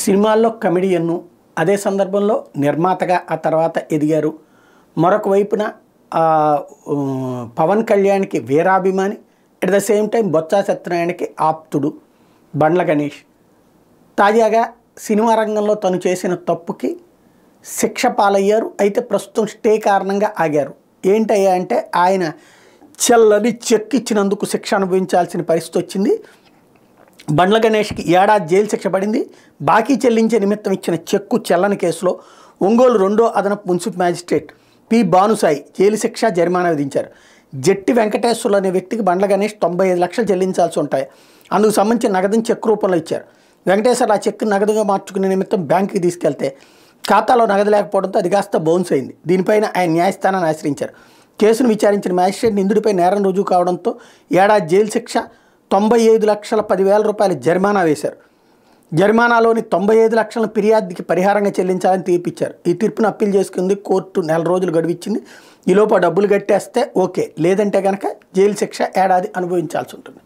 సినిమాల్లో కమెడియన్ను, అదే సందర్భంలో నిర్మాతగా ఆ తర్వాత ఎదిగారు. మరొక వైపున పవన్ కళ్యాణ్కి వీరాభిమాని, at the same time Botsa సత్యనారాయణకి ఆప్తుడు బండ్ల గణేష్. తాజాగా సినిమా రంగంలో తను చేసిన తప్పుకి శిక్ష పాలయ్యారు. అయితే ప్రస్తుతం స్టే కారణంగా ఆగారు. ఏంటయ్యా అంటే ఆయన చెల్లని చెక్ ఇచ్చినందుకు శిక్ష అనుభవించాల్సిన పరిస్థితి వచ్చింది. బండ్ల గణేష్కి ఏడాది జైలు శిక్ష పడింది. బాకీ చెల్లించే నిమిత్తం ఇచ్చిన చెక్కు చెల్లని కేసులో ఒంగోలు 2వ అదనపు municipal magistrate P Bhanusai jail శిక్ష, జరిమానా విధించారు. జట్టి వెంకటేశ్వర్లు అనే వ్యక్తికి బండ్ల గణేష్ 95 లక్షలు చెల్లించాల్సి ఉంటాయి. అందుకు సంబంధించిన నగదుని చెక్ రూపంలో ఇచ్చారు. వెంకటేశ్వర్లు ఆ చెక్కు నగదుగా మార్చుకునే నిమిత్తం బ్యాంకుకి తీసుకెళ్తే ఖాతాలో నగదు లేకపోవడంతో అది కాస్త బౌన్స్ అయింది. దీనిపైన ఆయన న్యాయస్థానాన్ని ఆశ్రయించారు. కేసును విచారించిన మ్యాజిస్ట్రేట్ నిందితుడిపై నేరం రుజువు కావడంతో ఏడాది జైలు శిక్ష, 95,10,000 రూపాయల జరిమానా వేశారు. జరిమానాలోని 95 లక్షలను ఫిర్యాదుకి పరిహారంగా చెల్లించాలని తీర్పిచ్చారు. ఈ తీర్పును అప్పీల్ చేసుకుంది కోర్టు. 4 రోజులు గడువిచ్చింది. ఈలోపు డబ్బులు కట్టేస్తే ఓకే, లేదంటే కనుక జైలు శిక్ష ఏడాది అనుభవించాల్సి ఉంటుంది.